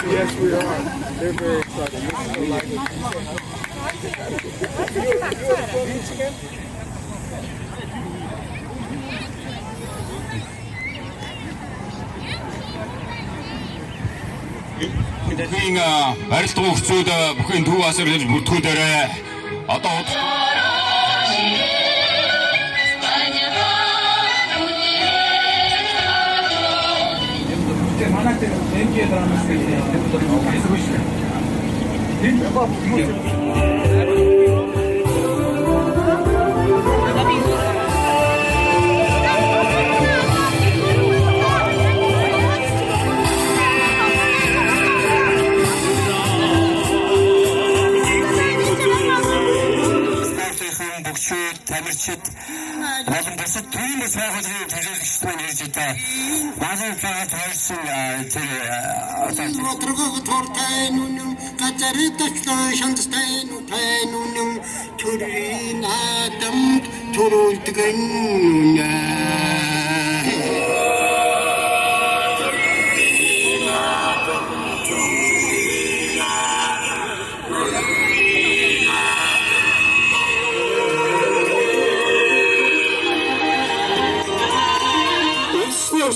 Yes, we are. They're very excited. Бидний барилдгын хүчүүд бүхэн төв асарлаж бүртгүүлээрэ. Одоо тамирчид болон бусад түүнээс байгууллагын төлөөлөгч маань ирж байгаа. Малын цагт хайрсан тэр мотрогоо тортай нүн газартай шанттай нүн төрийн адамд төрүүлдэг нүн.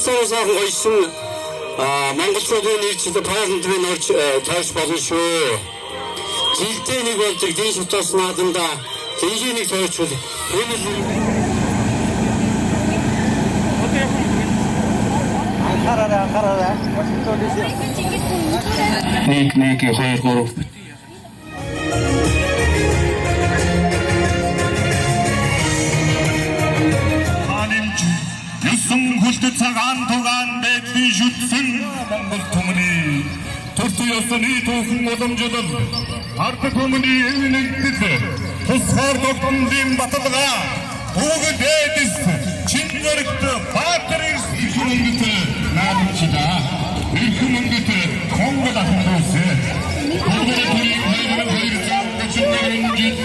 Сарсан гойсон монголчуудын нийтлэл парламентын орж таарч болно шүү. Жилдээ нэг болдог дийш утас нааданда тэнхийг таарчвал анхаараа. Нэг 2 3 Хүлдэт цагаан тугаан бэдний шүтсэн Монгол түмний төртөө ёсны түүхэн уламжлал ард түмний эвнэгдэл тусгаар тогтмын баталгаа бүгд дэдис чингэрэгт баатарын их мөнгөт наадчила их мөнгөт Монгол ахмадуусэ бүгд төрийн хоёр зам гочнэрэнжит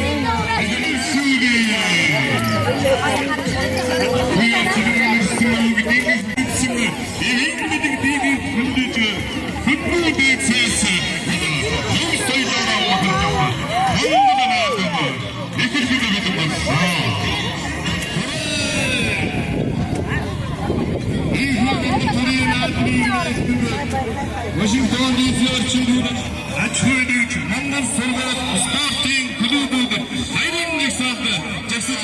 агнисүги Washington DC орчинд ачхүйдэж Монгол сургууль спортын клубүүд хайрын нэгсэлд жагсаж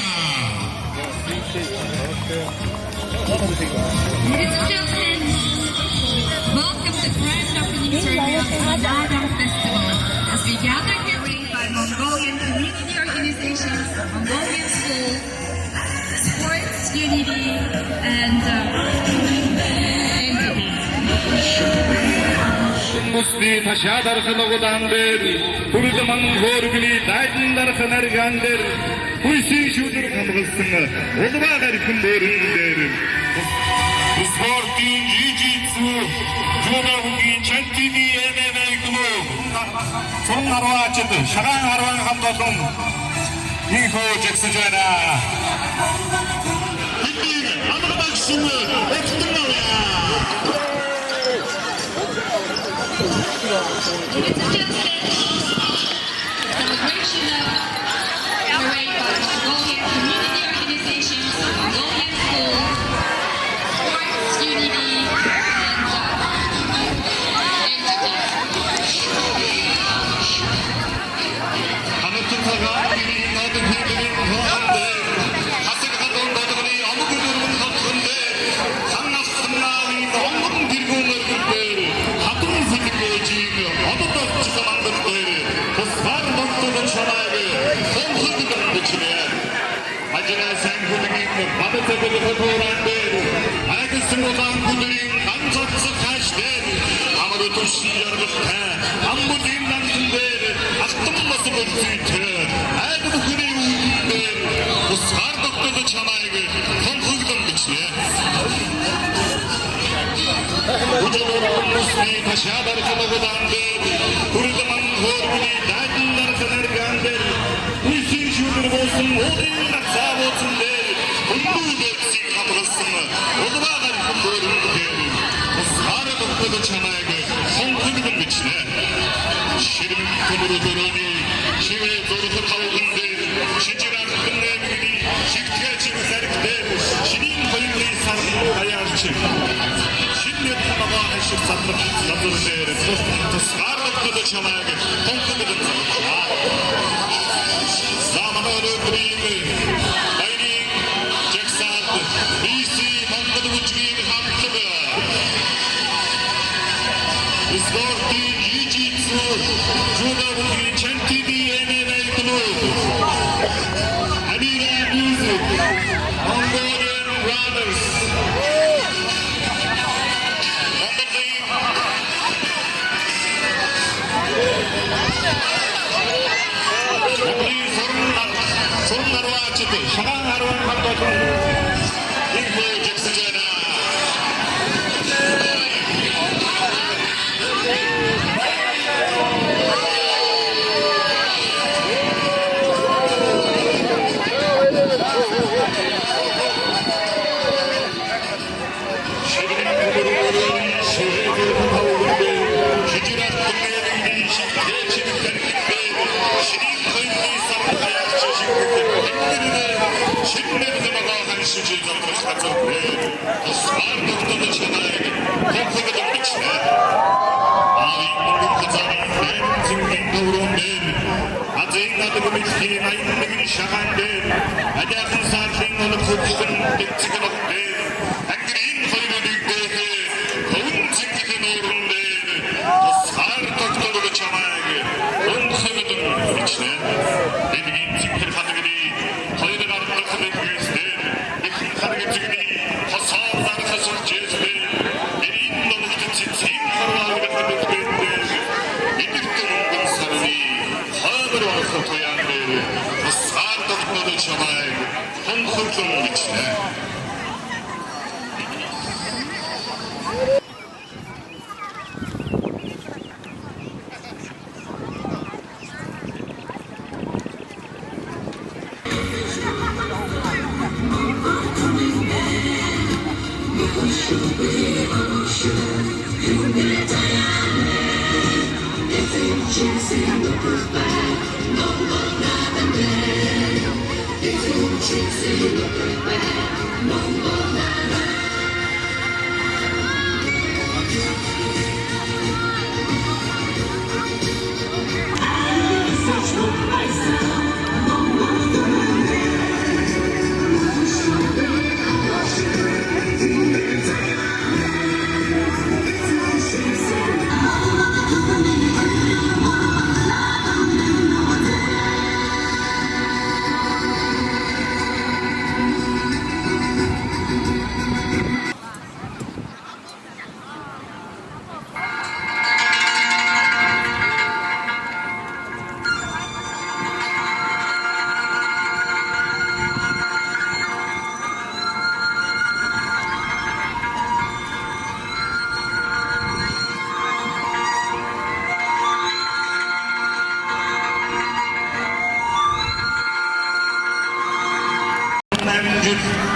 welcome to grand opening ceremony of the Nadam Festival as we gather here by Mongolian community organizations, Mongolian schools, sports unity, and Musti taşadarıqılıqıdandır, Kurdumanın horgili daydındarıqınargandır, Kuysin şudur kamğılsını, Olubağar kündöründür. Sportin jiu-jitsu, Judohungi chantini MMA-гүмө, Сон арваачид, Шагаан арван хамтолон, Инхөө жагсаж байна. Хэдийг амгамагшин, Өктөн авъя. celebration of parade by Mongolian community organizations, Mongolian schools, sports unity, 전화에게 펑펑이던 빛이네. 우주로 모습이 다시 하다를 떠나고도 안 돼. 우리들만 거울이 낮은 나라서 내려가 안 돼. 우리 시우들 모습 모든 낙사 모습인데 공부백씩 가버렸으면 오도라가리 공부를 못해. 사례도 끄도 전화에게 펑펑이던 빛이네. 시름금으로 들어오니 시외 도로서 타오는데 시지랑 끝내미니 식태가 지금 사리때 신인 허용의 사람으로 가야 할지 신년 하나가 할수 남도는데 또 사람도 전화하게 펑펑이던 사마노르 그림을 마이닝 잭사드 BC 몽고드 우측인 함트가 스포트 유지츠 주가 우측인 젠티비 MMA 클럽 아디다 뮤직 몽골리안 러너스 손나라와 어쨌든 샤방하루한 감독은 인구 잭스잖아.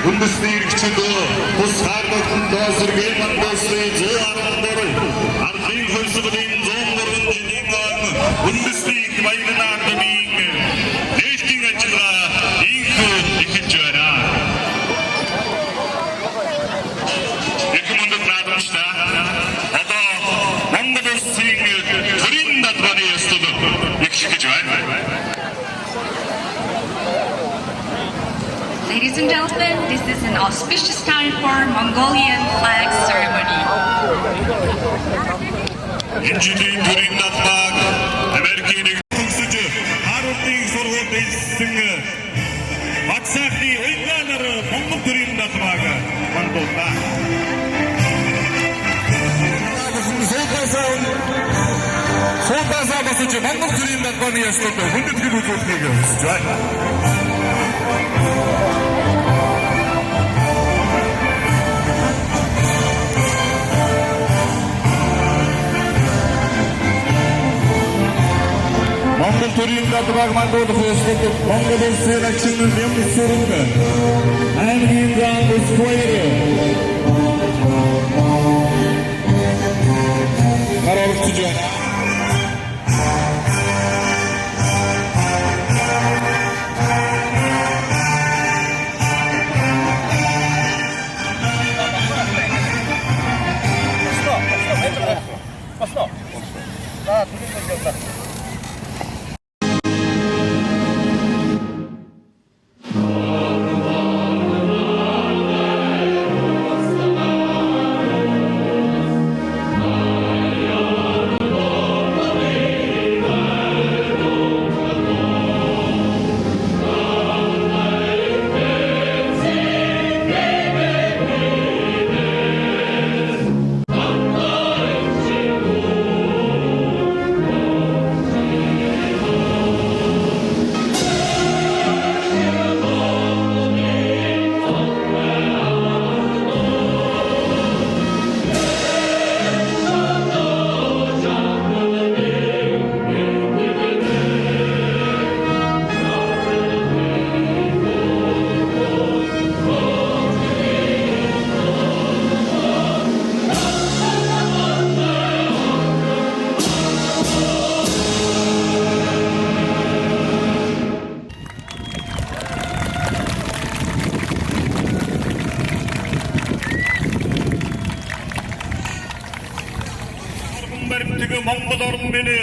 Bundesliga içinde bu sardıkın dozurgen mandosluğu zoğarınları Ardın hırsıgıdın zoğurun cidin ağını Bundesliga bayılın ardımın Neşkin açıla ilk ikinci öğren 2000 나름시다 어떤 몽고도스팅 그린 다트바니 예스토도 익시키죠 Ladies and gentlemen, this is an auspicious time for Mongolian flag ceremony. 인지된 그린 다트박 아메리칸의 특수주 하루띵 소르고 베이스승 막사히 의관으로 몽고 그린 다트박 만들었다. 소타사 basıcı 몽고 그린 다트박이 예스토도 훈드티로 좋게 gösteriyor. төрийн дадлаг мандуулах ёслол Монгол улсын агшин юм сүрэнгэ. Аймгийн зам үсвэрэ. Гаралж байна. баримтығы Монгол орын мені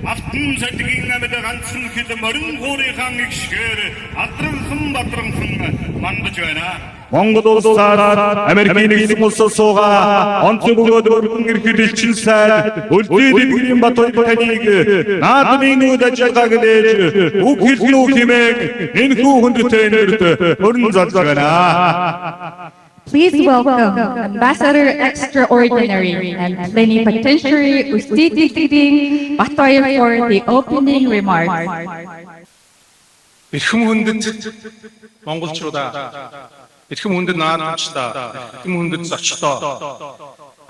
алтын сәтіген әмеді ғансын хеті мөрін қоры қан екшігері атырыңқын батырыңқын манды жойна. Монгол улсаар Америкийн нэгэн улс сууга онцгой бөгөөд өргөн ирэх элчин сайд өлтөд эдгэрийн бат хоёр таныг наадмын үд ажиллагааг нээж үг хэлнэ үг хэмээн энэ хүүхэндтэй нэрд өрн залж байна. Please welcome Ambassador Extraordinary and Plenipotentiary Ustiti Tiding Batoy for the opening remarks. Эрхэм хүндэт монголчуудаа, эрхэм хүндэт наадамчдаа, эрхэм хүндэт зочдоо,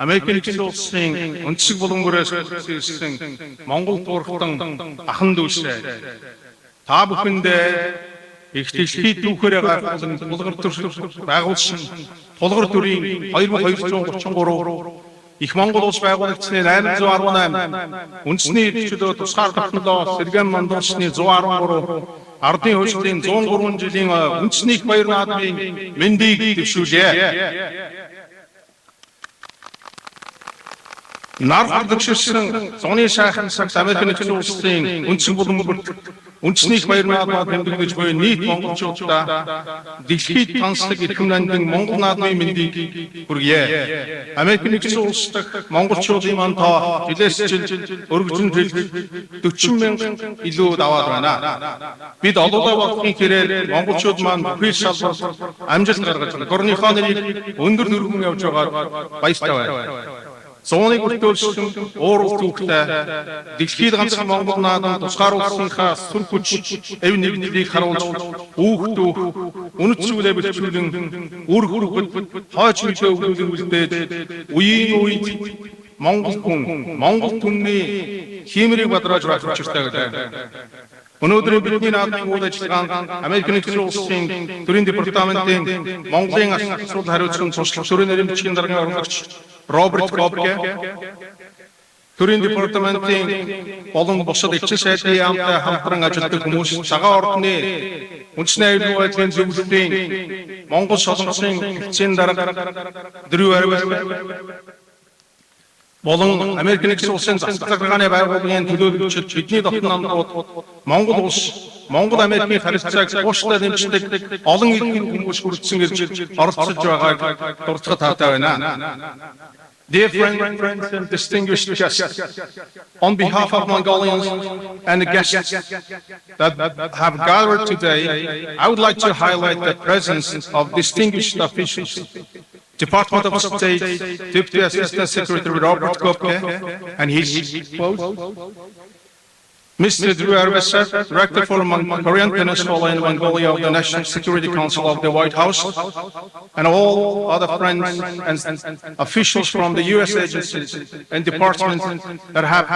Америкийн нэгдсэн улсын өнцөг булангураас ирсэн Монгол бурхан ахан дүүсээ та бүхэндээ их дэлхийд түүхээрээ гаргасан тулгар төр байгуулсан тулгар төрийн 2233 их Монгол улс байгуулагдсны 818 үндэсний эрхчлөө тусгаар тогтнолоо сэргээн мандуусны 113 ардын хөгжлийн 103 жилийн үндэсний их баяр наадмын мэндийг дэвшүүлье. Нар хадагшилсан зуны шайхан цагт Америкийн нэгдсэн улсын үндсэн булан үндэсний их баяр наадмад тэмдэглэж буй нийт монголчуудаа дэлхийд тансдаг эрхэм найдын монгол наадмын мэндийг хүргье. Америкийн нэгдсэн улс дахь монголчуудын ман тоо жилээс жил өргөжин жил 40 мянган илүү даваад байна. Бид олоолаа болохын хэрээр монголчууд маань бүхий шалбар амжилт гаргаж горныхоо нэрийг өндөр дүрмэн явж байгаад баяртай байна. Зууныг өртөөлсөн уурал түүхтэй дэлхийд ганцхан Монгол наадам тусгаар улсынхаа сүр хүч эв нэгдлийг харуулж үүх дүүх үнэт зүйлээ бэлтжүүлэн үр хөргөд хойч мөчөө өгүүлэн үлдээд үеийн үед Монгол түмний хиймэрийг бадрааж байх учиртай гэдэг. Өнөөдөр бидний наадмын үйл ажиллагаанд Америкийн нэгдсэн улсын төрийн департаментийн Монголын асуулт хариуцсан туршлага төрийн нэрмжийн даргын оролцогч Роберт Копке, төрийн департаментийн болон бусад элчин сайдын яамтай хамтран ажилладаг хүмүүс цагаан ордны үндэсний аюулгүй байдлын зөвлөлийн Монгол солонгосын элчин дарга Дрю Арвес болон Америкийн нэгдсэн улсын засаг захиргааны байгууллагын төлөөлөгчид бидний дотн намнууд Монгол улс Монгол Америкийн харилцааг тууштай дэмждэг олон эрхэм хүмүүс хүрдсэн ирж оролцож байгааг дуртахад таатай байна. Dear friends and distinguished guests, on behalf of Mongolians and the guests that have gathered today, I would like to highlight the presence of distinguished officials. Department of State Deputy Assistant Secretary Robert Kopke and his close Mr. Drew Arvesa, Director for Korean Peninsula and Mongolia of the National Security Council of the White House, and all other friends and officials from the U.S. agencies and departments that have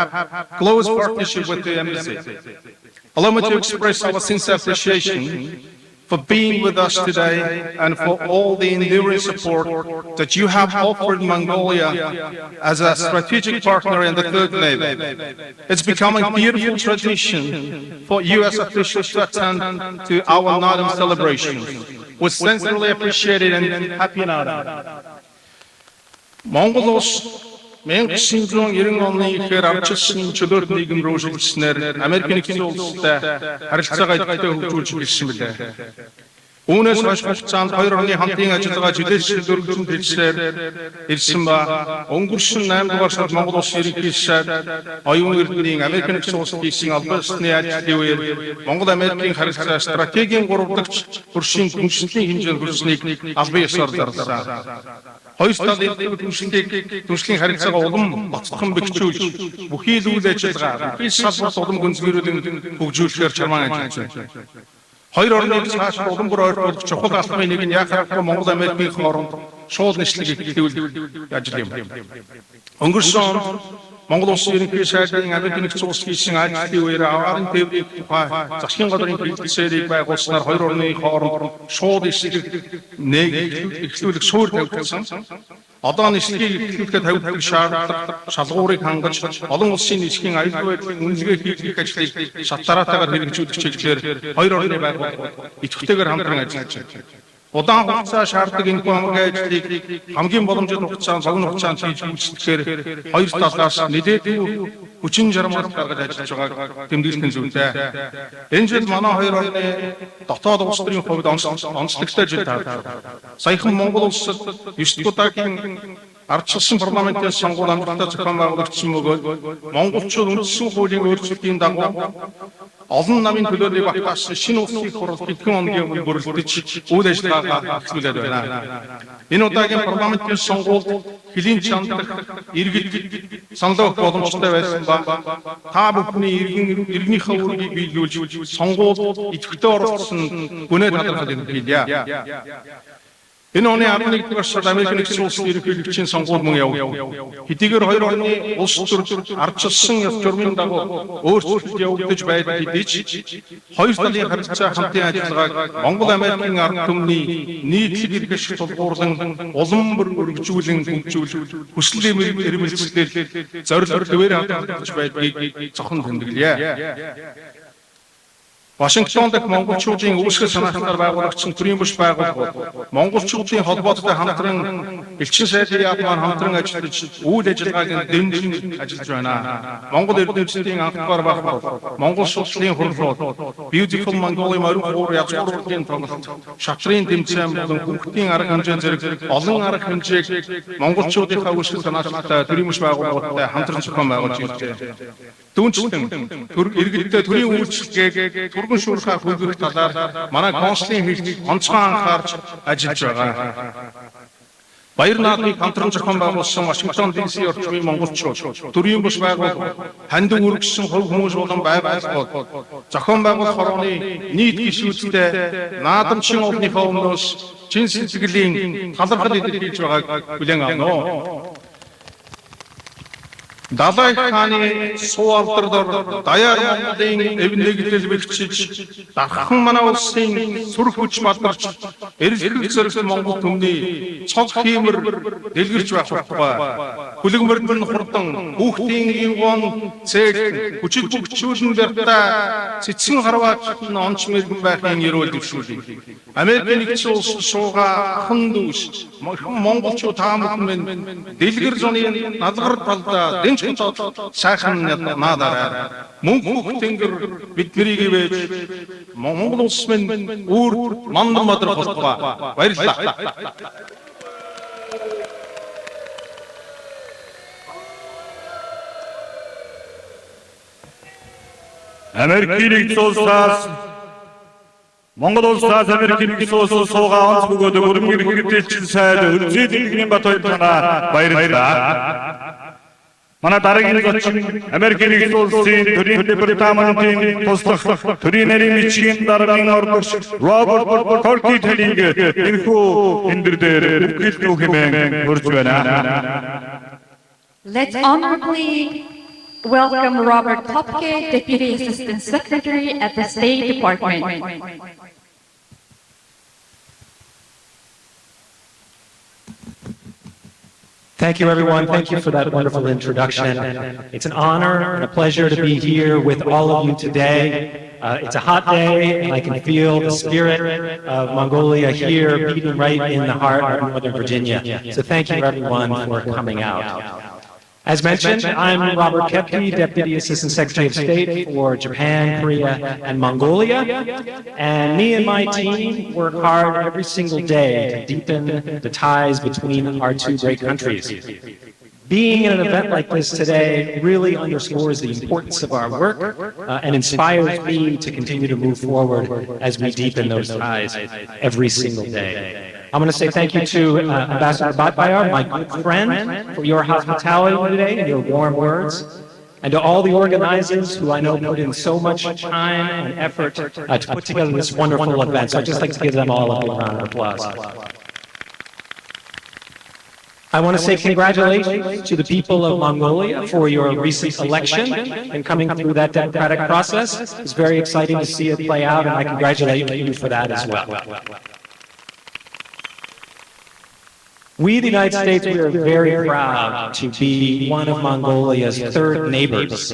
close partnership with the embassy. Allow me to express our sincere appreciation for being with us today and for all the enduring support that you have offered Mongolia as a strategic partner in the Third Navy. It's becoming a beautiful tradition for U.S. officials to attend to our Naadam celebrations. We sincerely appreciate it and happy Naadam. Монгол улс 1990 оны ихээр арчилсан чөлөөт нийгэм рүү шилжснээр Америк нэгдсэн улстай харилцаагаа идэвхтэй хөгжүүлж ирсэн билээ. Үүнээс хойш хугацаанд хоёр орны хамтын ажиллагаа жилээс дөрвөн хэлсээр ирсэн ба өнгөрсөн 8 дугаар сард Монгол улсын ерөнхий сайд оюун эрдэнийн Америк нэгдсэн улсад хийсэн албасны ажлын үеэр Монгол Америкийн харилцаа стратегийн 3 дахь хөршийн гүнзгийлийн хэмжээнд хүрсэнийг албан ёсоор зарласан. Хоёр талын түншлэлийн харилцаага улам боцхон бэхжүүлж бүхий л үйл ажиллагаа бүхий салбарт улам гүнзгийрүүлэн хөгжүүлэхээр чармаан ажиллаж байна. Хоёр орны цааш улам бүр ойртуулж чухал албаны нэг нь яхахгүй Монгол Америкийн хооронд шууд нийслэг ихлүүлэх ажил юм. Өнгөрсөн он Монгол улсын ерөнхий сайдын Америк нэгдсэн улс хийсэн ажлын үеэр аварын тээврийн тухай засгийн газрын хэлцээрийг байгуулснаар хоёр орны хооронд шууд нийслэг ихлүүлэх суурь тавьсан. Одоо нийслэгийг ихлүүлэхэд тавьдаг шаардлага шалгуурыг хангаж олон улсын нийслэгийн аюулгүй байдлын үнэлгээ хийх ажлыг шалтгараатайгаар хэрэгжүүлэх чиглэлээр хоёр орны байгууллага идэвхтэйгээр хамтран ажиллаж байна. Удаан хугацаа шаарддаг энэхүү амрын ажлыг хамгийн боломжит хугацаанд богино хугацаанд хийж үйлчлэхээр хоёр талаас нэлээдгүй хүчин чармайлт гаргаж ажиллаж байгааг тэмдэглэх нь зүйтэй. Энэ жил манай хоёр орны дотоод улс төрийн хувьд онцлогтой жил таарлаа. Саяхан Монгол улсад 9 удаагийн ардчилсан парламентын сонгуул амжилттай зохион байгуулагдсан бөгөөд монголчууд үндсэн хуулийн өөрчлөлтийн дагуу олон намын төлөөллийг багтаасан шинэ улсын хурал хэдхэн хоногийн өмнө бүрэлдэж үйл ажиллагаагаа эхлүүлээд байна. Энэ удаагийн парламентын сонгуульд хөлийн чандах иргэд санал өгөх боломжтой байсан ба та бүхний иргэнийхээ үүргийг биелүүлж сонгуульд идэвхтэй оролцсон гүнээ талархал илэрхийлье. Энэ оны 11 дугаар сард Америк нэгдсэн улсын ерөнхийлөгчийн сонгуул мөн явв. Хэдийгээр хоёр орны улс төр ардчилсан ёс журмын дагуу өөрчлөлт явагдаж байдаг хэдий ч хоёр талын харилцаа хамтын ажиллагааг Монгол Америкийн ард түмний нийтлэг эрх ашиг тулгуурлан улам бүр өргөжүүлэн хөгжүүлэх хүсэл эрмэлзлээр зорилго төвээр хандж байдгийг цохон тэмдэглэе. Вашингтон дахь монголчуудын үүсгэл санаачаар байгуулагдсан төрийн бүс байгууллага монголчуудын холбоотой хамтран элчин сайдын яамаар хамтран ажиллаж үйл ажиллагааг дэмжин ажиллаж байна. Монгол эрдэмтдийн анхдагар багш Монгол Улсын хурлууд Beautiful Mongolia морин хуур язгуурын тоглолт шатрын тэмцээн болон хүүхдийн арга хэмжээ зэрэг олон арга хэмжээг монголчуудынхаа үүсгэл санаачтай төрийн бүс байгууллагатай хамтран зохион байгуулж иржээ. Түүнчлэн иргэдтэй төрийн үйлчлэгийг түргэн шуурхай хөлбөрөх талаар манай консулын хэлж онцгой анхаарч ажиллаж байгаа. Баяр наадмыг хамтран зохион байгуулсан Вашингтон ДС орчмын монголчууд төрийн бүс байгууллага хандив үргэжсэн хувь хүмүүс болон байгууллагууд зохион байгуулах орны нийт гишүүдтэй наадамчин олонныхоо өмнөөс чин сэтгэлийн талархал илэрхийлж байгааг хүлээн авна. Далай хааны суу алдар даяар Монголын эв нэгдэл бэлчиж дархан манай улсын сүр хүч балдарч эрэлхэл зэрэг Монгол түмний цог хиймэр дэлгэрч байх тухай хүлэгмэрдэн хурдан хүүхдийн гон цэг хүчит бүгчүүлэн бэртэ цэцэн харваач онч мэрэгэн байхын эрүүл дэвшүүлээ. Америк нэгдсэн улс сууга хан дүүс монголчууд таамаг дэлгэр зуны налгар талда сайхан наадаарай. Мөнх тэнгэр биднийг ивэж Монгол улс минь үүр мандам мадар болтугай. Баярлалаа. Америкийн нэгдсэн улсаас Монгол улсаас Америкийн нэгдсэн улс суугаа онц бөгөөд өргөн хэрэгжилсэн сайд Үлзий дэлгэрийн бат хоёр танаа баярлалаа. Манай дараагийн зочин Америкийн нэгдсэн улсын төрийн департаментийн туслах төрийн нарийн бичгийн даргын ордогч Роберт Корки таныг энэхүү эндэр дээр бүхэл хэмээн хүрч байна. Let's honorably welcome Robert Kopke, Deputy Assistant Secretary at the State Department. Thank you, everyone. Thank you for that wonderful introduction. It's an honor and a pleasure to be here with all of you today. It's a hot day, and I can feel the spirit of Mongolia here beating right in the heart of Northern Virginia. So thank you, everyone, for coming out. As mentioned, I'm Robert Kopke, Deputy Assistant Secretary of State for Japan, Korea, and Mongolia. And me and my team work hard every single day to deepen the ties between our two great countries. Being at an event like this today really underscores the importance of our work and inspires me to continue to move forward as we deepen those ties every single day. I'm going to say thank you to Ambassador Bhatbayar, my good friend, for your hospitality today and your warm words, and to all the organizers who I know put in so much time and effort to put together this wonderful event. So I'd just like to give them all a big round of applause. I want to say congratulations to the people of Mongolia for your recent election and coming through that democratic process. It's very exciting to see it play out, and I congratulate you for that as well. We, the United States, we are very proud to be one of Mongolia's third neighbors.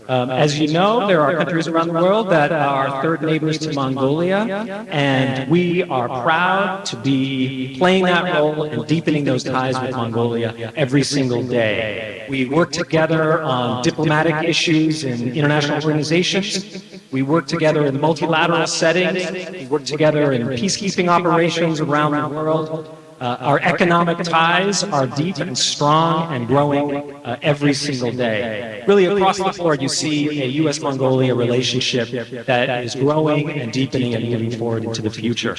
As you know, there are countries around the world that are third neighbors to Mongolia, and we are proud to be playing that role and deepening those ties with Mongolia every single day. We work together on diplomatic issues in international organizations. We work together in multilateral settings. We work together in peacekeeping operations around the world. Our economic ties are deep and strong and growing every single day. Really, across the board, you see a U.S.-Mongolia relationship that is growing and deepening and moving forward into the future.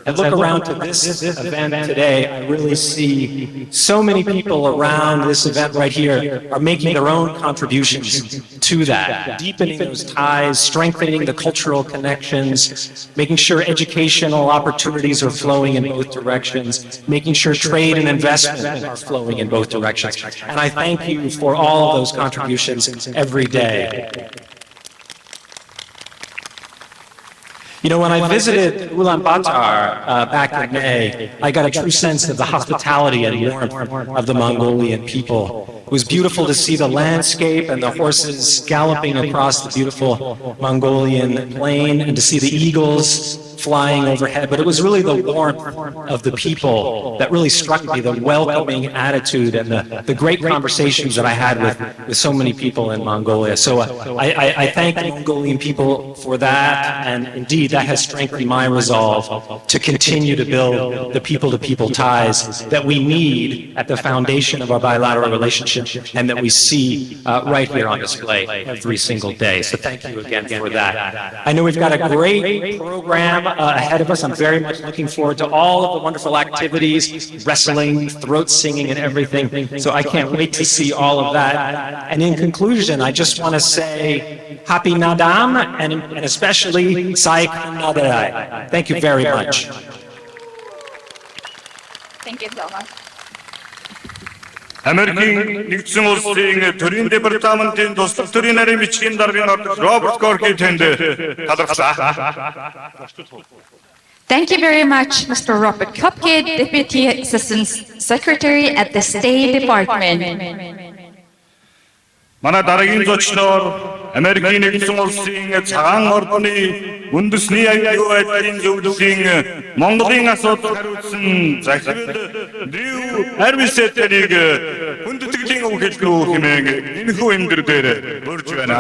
As I look around to this event today, I really see so many people around this event right here are making their own contributions to that, deepening those ties, strengthening the cultural connections, making sure educational opportunities are flowing in both directions, making sure trade and investment are flowing in both directions. And I thank you for all of those contributions every day. You know, when I visited Ulaanbaatar back in May, I got a true sense of the hospitality and warmth of the Mongolian people. It was beautiful to see the landscape and the horses galloping across the beautiful Mongolian plain and to see the eagles flying overhead, but it was really the warmth of the people that really struck me, the welcoming attitude and the great conversations that I had with so many people in Mongolia. So I thank the Mongolian people for that, and indeed that has strengthened my resolve to continue to build the people-to-people ties that we need at the foundation of our bilateral relationship and that we see right here on display every single day. So thank you again for that. I know we've got a great program ahead of us. I'm very much looking forward to all of the wonderful activities, wrestling, throat singing, and everything. So I can't wait to see all of that. And in conclusion, I just want to say Happy Nadam and especially Sai Nadarai. Thank you very much. Thank you so much. Америкийн нэгдсэн улсын төрийн департаментийн туслах төрийн нарийн бичгийн даргын ордогч Роберт Kopke тэнд талархлаа. Thank you very much, Mr. Robert Kopke, Deputy Assistant Secretary at the State Department. Манай дараагийн зочноор Америкийн нэгдсэн улсын цагаан ордны үндэсний аюулгүй байдлын зөвлөлийн Монголын асуудал хариуцсан захирал Дрю Арвисэтэнийг хүндэтгэлийн үг хэллүү хэмээн энэхүү эмдэр дээр урьж байна.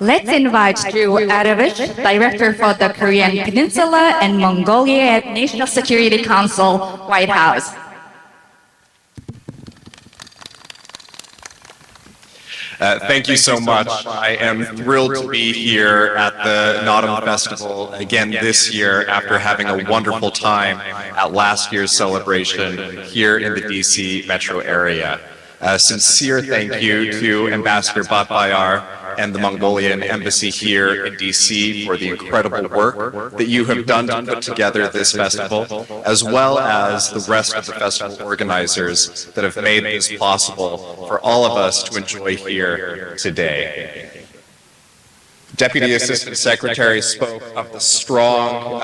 Let's invite Drew Arovich, Director for the Korean Peninsula and Mongolia at National Security Council, White House. Thank you so much. I am thrilled to be here at the Naadam Festival again this year after having a wonderful time at last year's celebration here in the DC metro area. A sincere thank you to Ambassador Bhatbayar and the Mongolian embassy here in DC for the incredible work that you have done to put together this festival, as well as the rest of the festival organizers that have made this possible for all of us to enjoy here today. Deputy Assistant Secretary spoke of the strong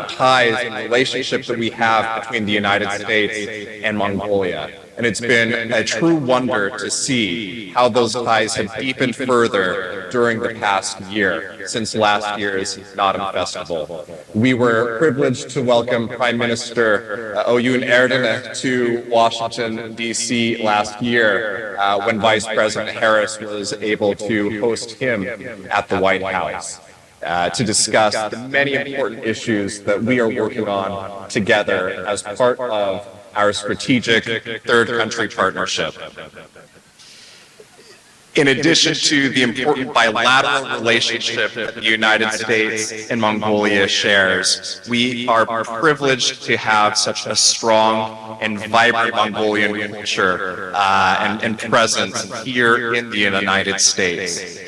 ties and relationship that we have between the United States and Mongolia. And it's been a true wonder to see how those ties have deepened further during the past year, since last year's Naadam Festival. We were privileged to welcome Prime Minister Oyun Erdene to Washington, D.C. last year when Vice President Harris was able to host him at the White House to discuss the many important issues that we are working on together as part of our strategic third country partnership. In addition to the important bilateral relationship that the United States and Mongolia shares, we are privileged to have such a strong and vibrant Mongolian culture and presence here in the United States.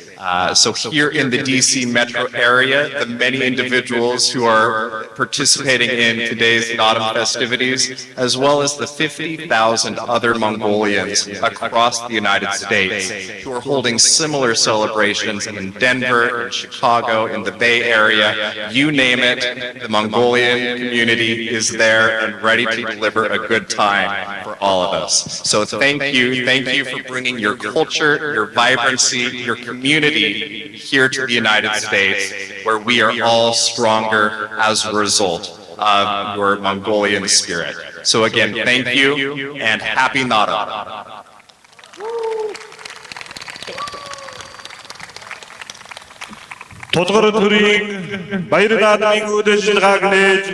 So here in the DC metro area, the many individuals who are participating in today's Naadam festivities, as well as the 50,000 other Mongolians across the United States who are holding similar celebrations in Denver, in Chicago, in the Bay Area, you name it, the Mongolian community is there and ready to deliver a good time for all of us. So thank you for bringing your culture, your vibrancy, your community here to the United States, where we are all stronger as a result of your Mongolian spirit. So again, thank you and happy Naadam. Толгор төрийн баяр наадмын үдэшлэгийг нээж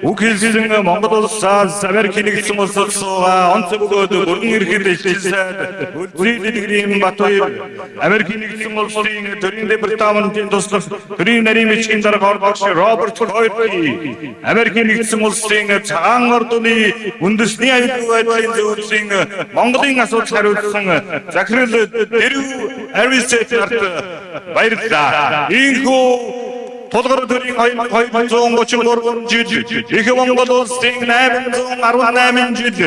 үг хэлсэн Монгол улсаас Америкийн нэгдсэн улсад суугаа онц бөгөөд бүрэн эрхэд илчилсээд үлзий дэлгэрийн Батбаяр Америкийн нэгдсэн улсын төрийн департаментын туслах төрийн нарийн бичгийн дарга ордогч Роберт Койрби Америкийн нэгдсэн улсын цагаан ордны үндэсний аюулгүй байдлын зөвлөлийн Монголын асуудал хариуцсан захирал Дэрүү Арвисэт баярлалаа. Толгор төрийн 2233 жил их Монгол улсын 818 жил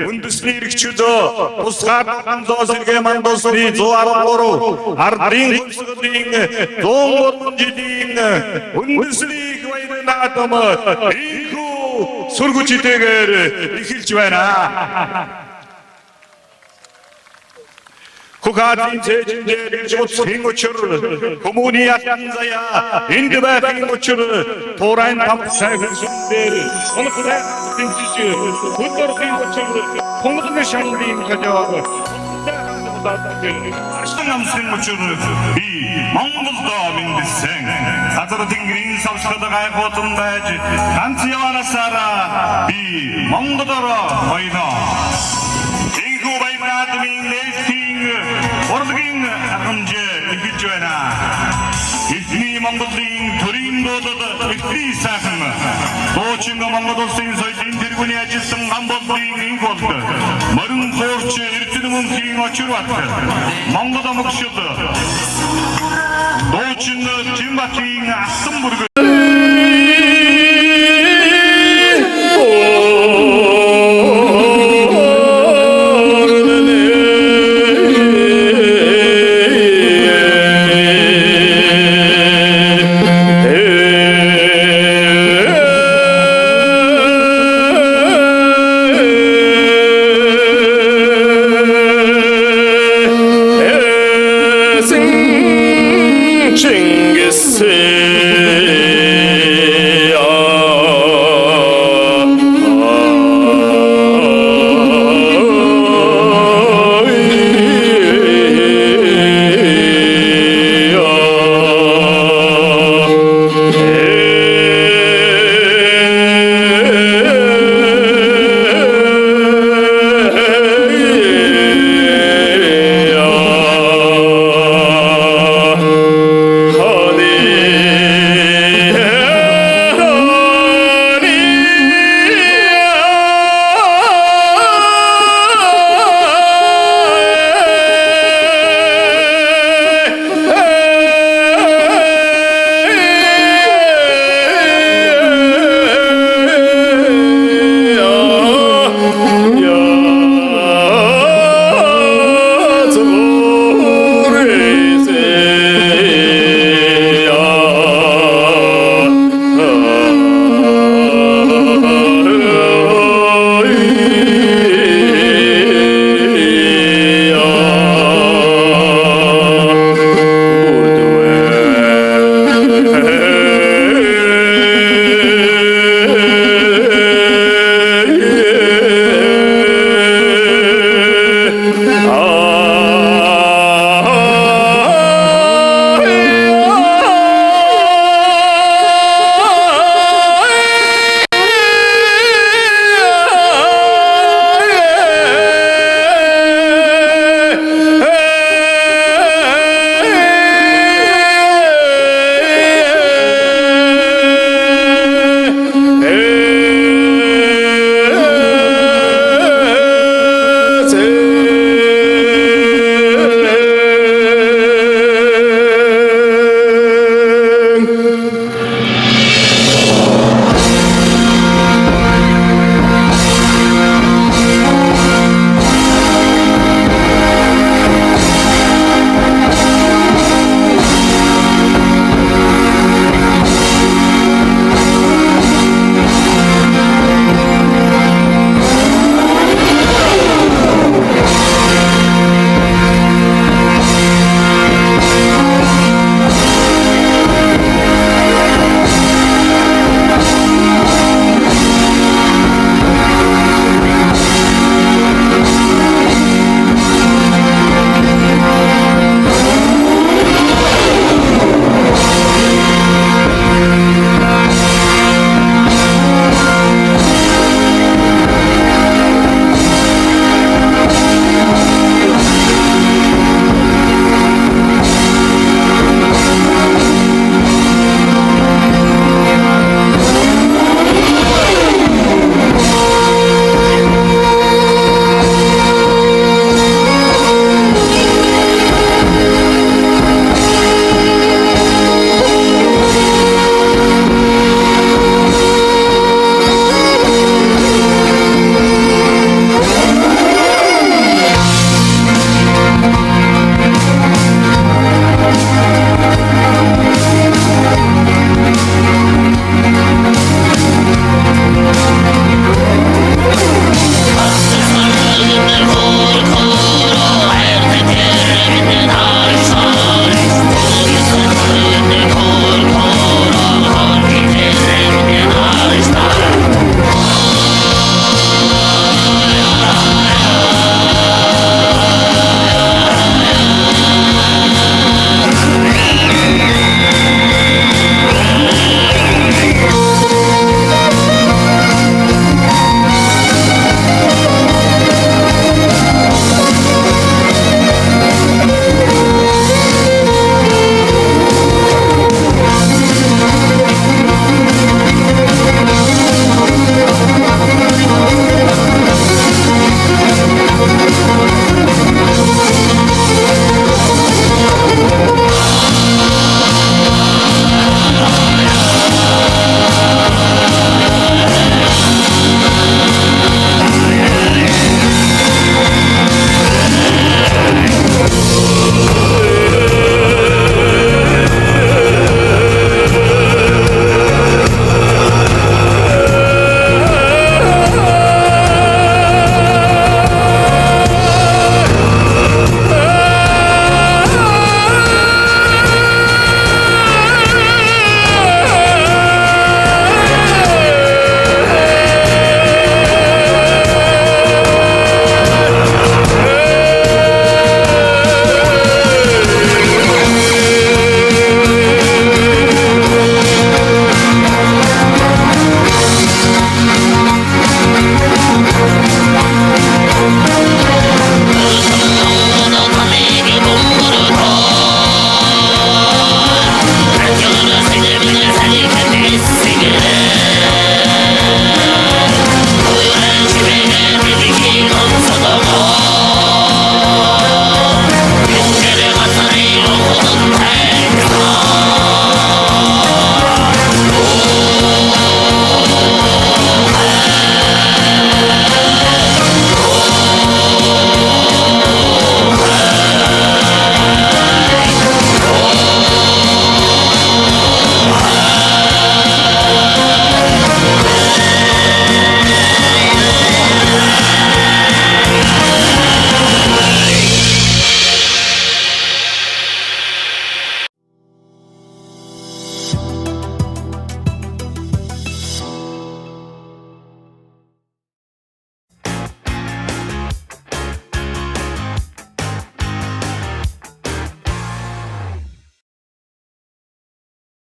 үндэсний эрхчлөө тусгаар хамзоо сэргээ мандусны 113 ардын хөлсгөлийн 103 жилийн үндэсний их баяр наадам ийхүү сургуучтэйгээр эхэлж байна. Хугаатын цэжиндээ жуцхийн учир хүмүүний ятан заяа энд байхын учир туурайн тамсагсдэр онхлаа тэнцэж хөдөрхийн учир Монголын шанлын хажааг ашиг намсын учир би Монголдо мэндсэн газар тэнгэрийн савшгад гайхуутан байж ганц яванасаараа би Монголоор бойно. Ийхүү баяр наадмын Ордгийн хэмжээ ихэж байна. Эзний Монголын төрийн дуудад ихний сайхан дуучин Монгол улсын соёлын тэргүүний ажилтан Гамболын инх болд морин хуурч эрдэнэ мөнхийн очир бат Монгол омгшил дуучин Жимбатын алтан бүрг